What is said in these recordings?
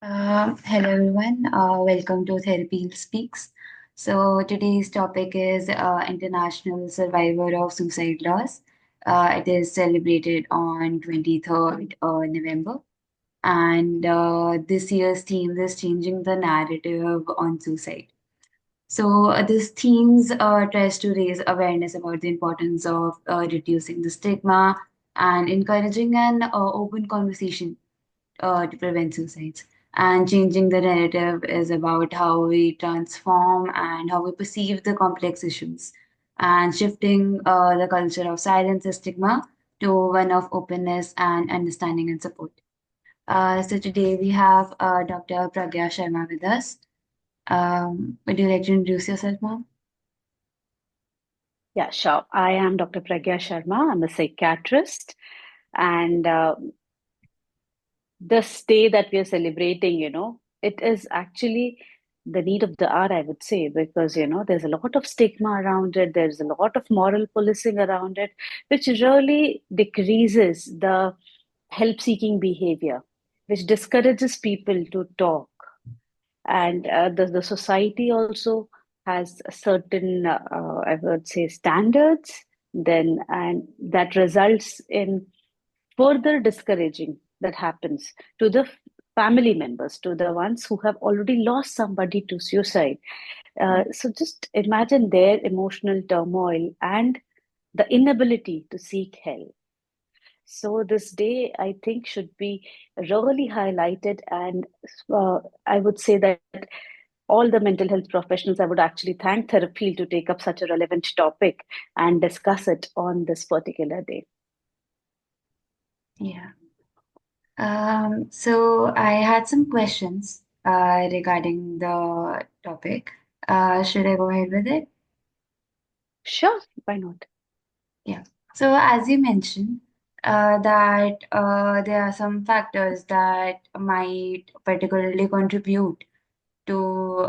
Hello everyone, welcome to Therapy Speaks. So today's topic is International Survivor of Suicide Loss. It is celebrated on 23rd November, and this year's theme is changing the narrative on suicide. So this themes tries to raise awareness about the importance of reducing the stigma and encouraging an open conversation to prevent suicides. And changing the narrative is about how we transform and how we perceive the complex issues, and shifting the culture of silence and stigma to one of openness and understanding and support. So today we have Dr. Pragya Sharma with us. Would you like to introduce yourself, ma'am? Yeah, sure. I am Dr. Pragya Sharma. I'm a psychiatrist. And this day that we are celebrating, it is actually the need of the hour, I would say, because, there's a lot of stigma around it. There's a lot of moral policing around it, which really decreases the help-seeking behavior, which discourages people to talk. And the society also has a certain I would say standards then, and that results in further discouraging that happens to the family members, to the ones who have already lost somebody to suicide. So just imagine their emotional turmoil and the inability to seek help. So this day, I think, should be really highlighted, and I would say that all the mental health professionals, I would actually thank Therapy to take up such a relevant topic and discuss it on this particular day. Yeah. So I had some questions regarding the topic. Should I go ahead with it? Sure, why not? Yeah. So as you mentioned, that there are some factors that might particularly contribute to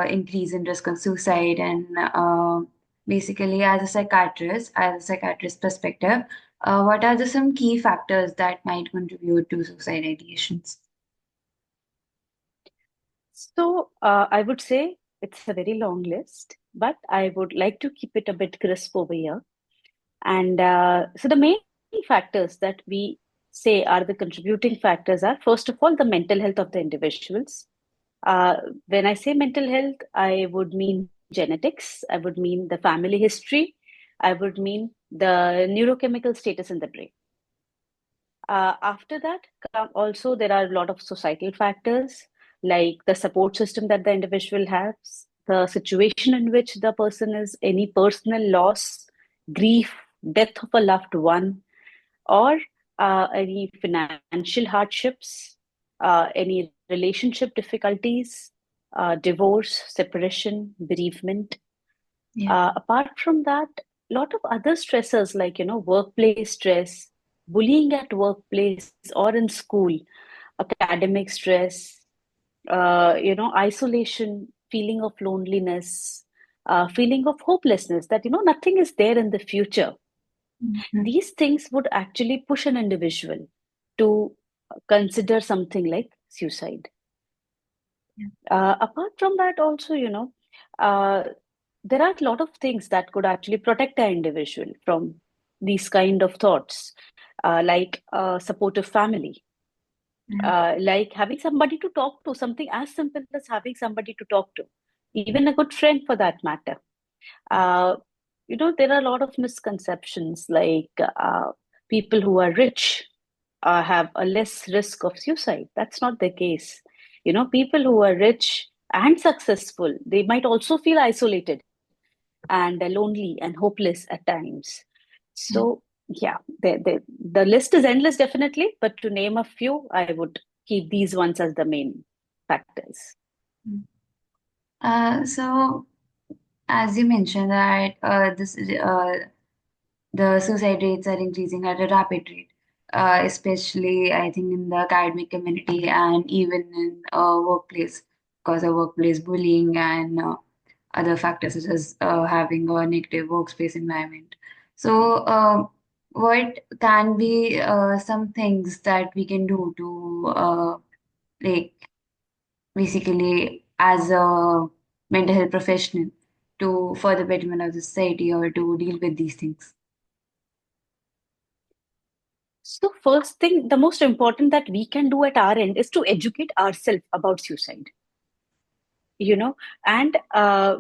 increase in risk of suicide, and basically, as a psychiatrist perspective, what are the some key factors that might contribute to suicide ideations? So I would say it's a very long list, but I would like to keep it a bit crisp over here. And so the main factors that we say are the contributing factors are, first of all, the mental health of the individuals. Uh, when I say mental health, I would mean genetics, I would mean the family history, I would mean the neurochemical status in the brain. After that, also there are a lot of societal factors like the support system that the individual has, the situation in which the person is, any personal loss, grief, death of a loved one, or any financial hardships, any relationship difficulties, divorce, separation, bereavement. Yeah. Apart from that, a lot of other stressors like workplace stress, bullying at workplace or in school, academic stress, isolation, feeling of loneliness, feeling of hopelessness that nothing is there in the future. Mhm. These things would actually push an individual to consider something like suicide. Yeah. Apart from that, also, uh, there are a lot of things that could actually protect an individual from these kind of thoughts, like a supportive family, Yeah. like having somebody to talk to, something as simple as having somebody to talk to, even a good friend for that matter. Uh, there are a lot of misconceptions like people who are rich have a less risk of suicide. That's not the case. People who are rich and successful, they might also feel isolated and lonely and hopeless at times. Yeah. So, yeah, the list is endless, definitely. But to name a few, I would keep these ones as the main factors. Mm. So as you mentioned that the suicide rates are increasing at a rapid rate, especially I think in the academic community and even in workplace, because of workplace bullying and other factors such as having a negative workspace environment. So, what can be some things that we can do to like basically as a mental health professional to for the betterment of the society or to deal with these things? So, first thing, the most important that we can do at our end is to educate ourselves about suicide, you know, and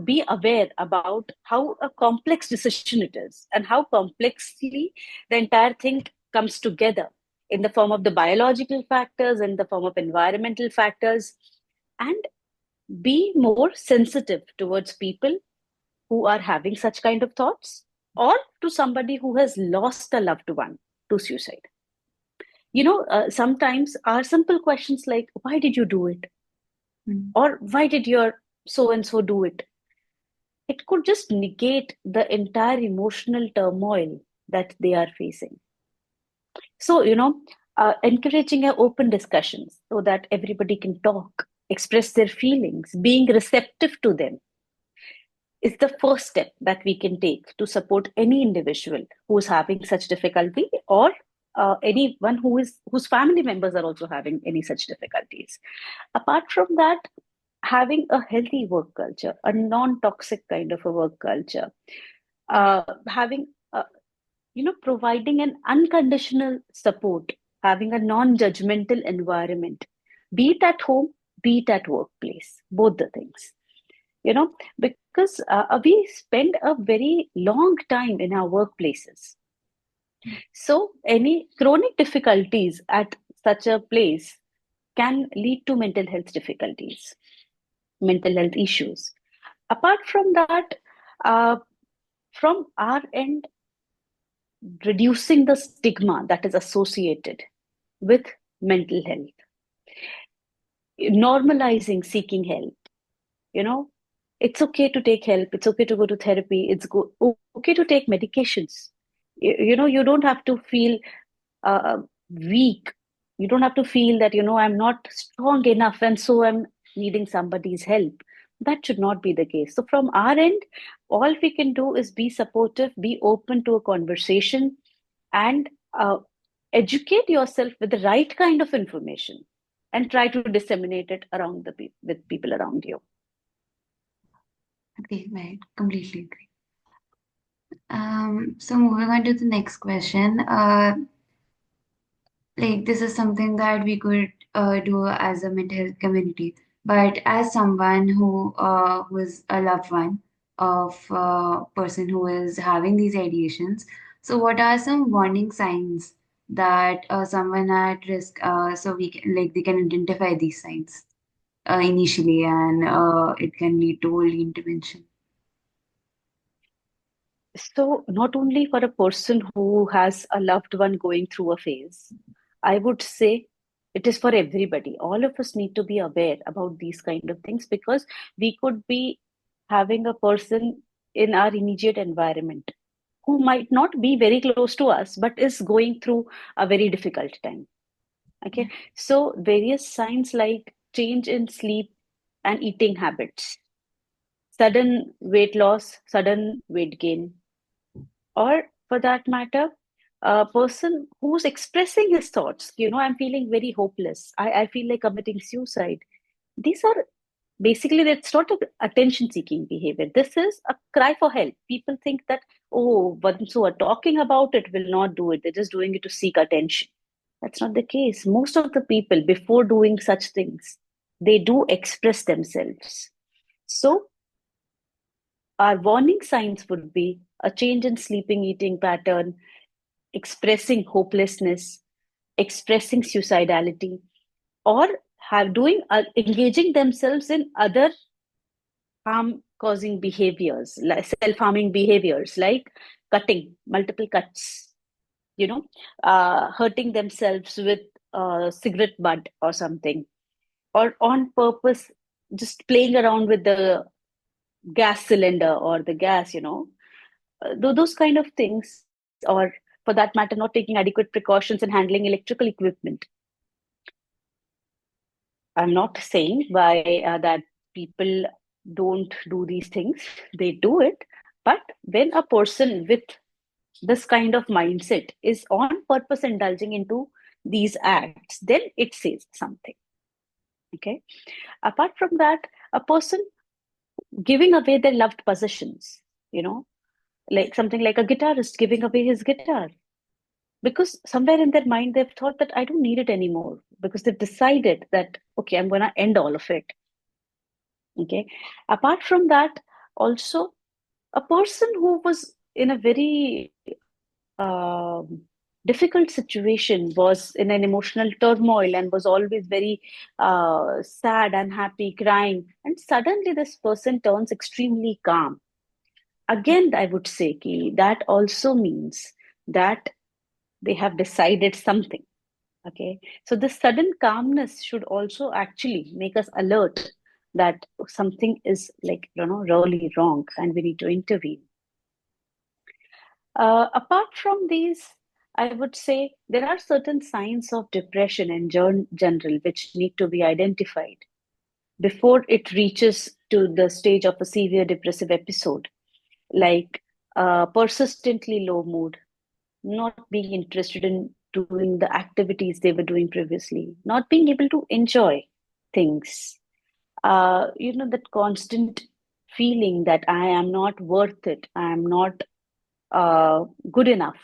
be aware about how a complex decision it is and how complexly the entire thing comes together in the form of the biological factors, in the form of environmental factors, and be more sensitive towards people who are having such kind of thoughts, or to somebody who has lost a loved one to suicide. Sometimes our simple questions like, why did you do it? Mm. Or why did your so and so do it? It could just negate the entire emotional turmoil that they are facing. So, encouraging a open discussions so that everybody can talk, express their feelings, being receptive to them is the first step that we can take to support any individual who is having such difficulty, or anyone whose family members are also having any such difficulties. Apart from that, having a healthy work culture, a non-toxic kind of a work culture, having providing an unconditional support, having a non-judgmental environment, be it at home, be it at workplace, both the things. Because we spend a very long time in our workplaces. So any chronic difficulties at such a place can lead to mental health difficulties, mental health issues. Apart from that, uh, from our end, reducing the stigma that is associated with mental health, normalizing seeking help. You know, it's okay to take help. It's okay to go to therapy. Okay to take medications. You don't have to feel weak. You don't have to feel that, I'm not strong enough and so I'm needing somebody's help. That should not be the case. So, from our end, all we can do is be supportive, be open to a conversation, and educate yourself with the right kind of information and try to disseminate it around with people around you. Okay, right. Completely agree. So moving on to the next question. Like this is something that we could do as a mental health community, but as someone who is a loved one of a person who is having these ideations, so what are some warning signs that someone at risk, so we can like they can identify these signs initially, and it can lead to early intervention. So, not only for a person who has a loved one going through a phase, I would say it is for everybody. All of us need to be aware about these kind of things, because we could be having a person in our immediate environment who might not be very close to us but is going through a very difficult time. Okay, Yeah. so various signs like change in sleep and eating habits, sudden weight loss, sudden weight gain, or for that matter, a person who's expressing his thoughts. I'm feeling very hopeless. I feel like committing suicide. These are basically, that's not a attention seeking behavior. This is a cry for help. People think that, oh, once who are talking about it will not do it. They're just doing it to seek attention. That's not the case. Most of the people, before doing such things, they do express themselves. So, our warning signs would be a change in sleeping eating pattern, expressing hopelessness, expressing suicidality, or have doing engaging themselves in other harm causing behaviors, like self harming behaviors, like cutting, multiple cuts, hurting themselves with cigarette butt or something, or on purpose just playing around with the gas cylinder or the gas, those kind of things, or for that matter, not taking adequate precautions in handling electrical equipment. I'm not saying by that people don't do these things, they do it. But when a person with this kind of mindset is on purpose indulging into these acts, then it says something. Okay. Apart from that, a person giving away their loved possessions, you know, like something like a guitarist giving away his guitar because somewhere in their mind they've thought that I don't need it anymore because they've decided that, okay, I'm going to end all of it. Okay. Apart from that, also a person who was in a very difficult situation, was in an emotional turmoil and was always very sad, unhappy, crying, and suddenly this person turns extremely calm. Again, I would say ki, that also means that they have decided something. Okay, so this sudden calmness should also actually make us alert that something is like, really wrong and we need to intervene. Apart from these, I would say there are certain signs of depression in general which need to be identified before it reaches to the stage of a severe depressive episode, like persistently low mood, not being interested in doing the activities they were doing previously, not being able to enjoy things, that constant feeling that I am not worth it, I am not good enough.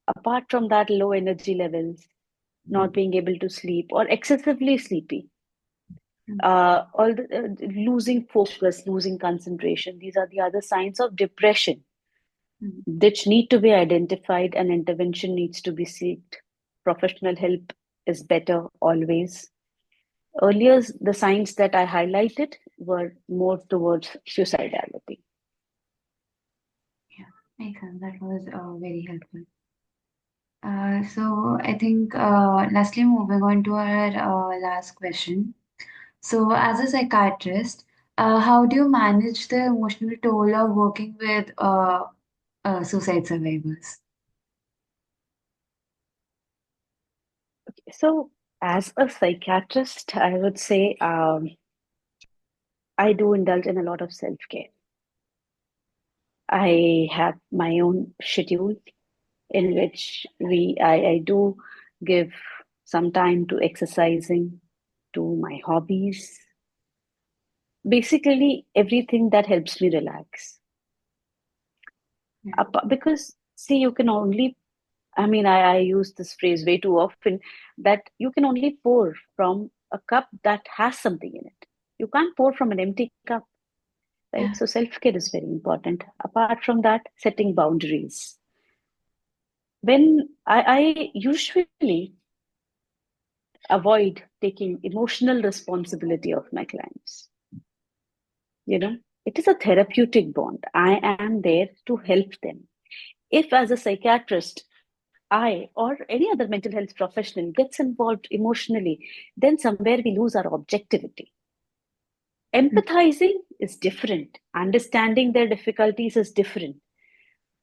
Apart from that, low energy levels, not being able to sleep or excessively sleepy, all losing focus, losing concentration. These are the other signs of depression which need to be identified and intervention needs to be sought. Professional help is better always. Earlier, the signs that I highlighted were more towards suicidality. Yeah, makes sense. That was very helpful. So I think lastly, moving on to our last question. So, as a psychiatrist, how do you manage the emotional toll of working with suicide survivors? So, as a psychiatrist, I would say I do indulge in a lot of self care. I have my own schedule in which I do give some time to exercising, to my hobbies, basically everything that helps me relax. Yeah, Because see, you can only, I mean, I use this phrase way too often that you can only pour from a cup that has something in it. You can't pour from an empty cup, yeah, right? So self care is very important. Apart from that, setting boundaries. When I usually avoid taking emotional responsibility of my clients. It is a therapeutic bond. I am there to help them. If, as a psychiatrist, I or any other mental health professional gets involved emotionally, then somewhere we lose our objectivity. mm, Empathizing is different, understanding their difficulties is different.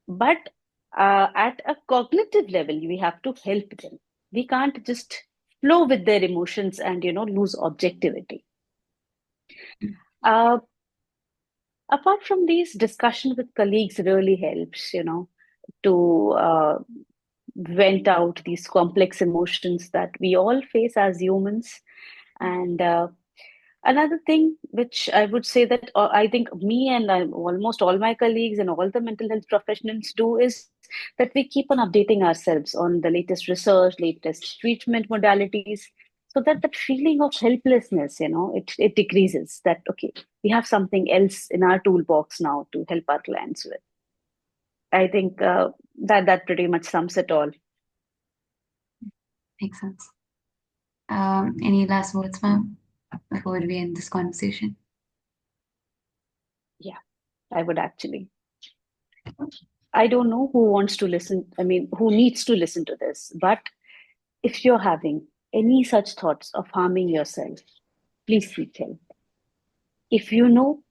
But at a cognitive level, we have to help them. We can't just flow with their emotions and lose objectivity. mm, Uh, Apart from these, discussion with colleagues really helps, to vent out these complex emotions that we all face as humans. And another thing, which I would say that I think me and almost all my colleagues and all the mental health professionals do is that we keep on updating ourselves on the latest research, latest treatment modalities, so that that feeling of helplessness, it decreases. That okay, we have something else in our toolbox now to help our clients with. I think that pretty much sums it all. makes sense. Any last words, ma'am, before we end this conversation? Yeah, I would actually. I don't know who wants to listen, I mean, who needs to listen to this, but if you're having any such thoughts of harming yourself, please seek help. If you know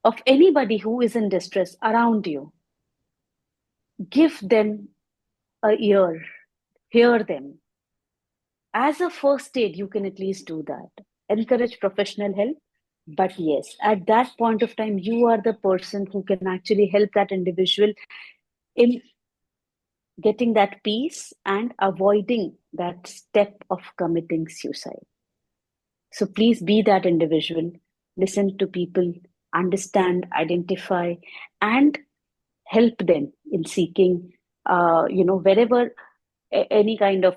of anybody who is in distress around you, give them a ear, hear them. As a first aid, you can at least do that. Encourage professional help. But yes, at that point of time, you are the person who can actually help that individual in getting that peace and avoiding that step of committing suicide. So please be that individual, listen to people, understand, identify, and help them in seeking, wherever any kind of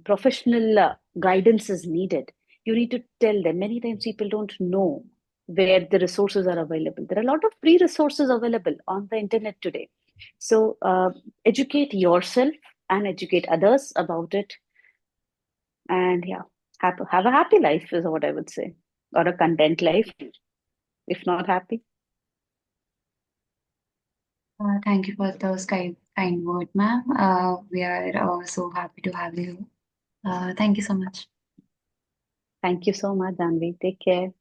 professional guidance is needed. You need to tell them. Many times people don't know where the resources are available. There are a lot of free resources available on the internet today. So educate yourself and educate others about it. And yeah, have a happy life is what I would say, or a content life, if not happy. Thank you for those kind word, ma'am. We are so happy to have you. Thank you so much. Thank you so much, Janvi. Take care.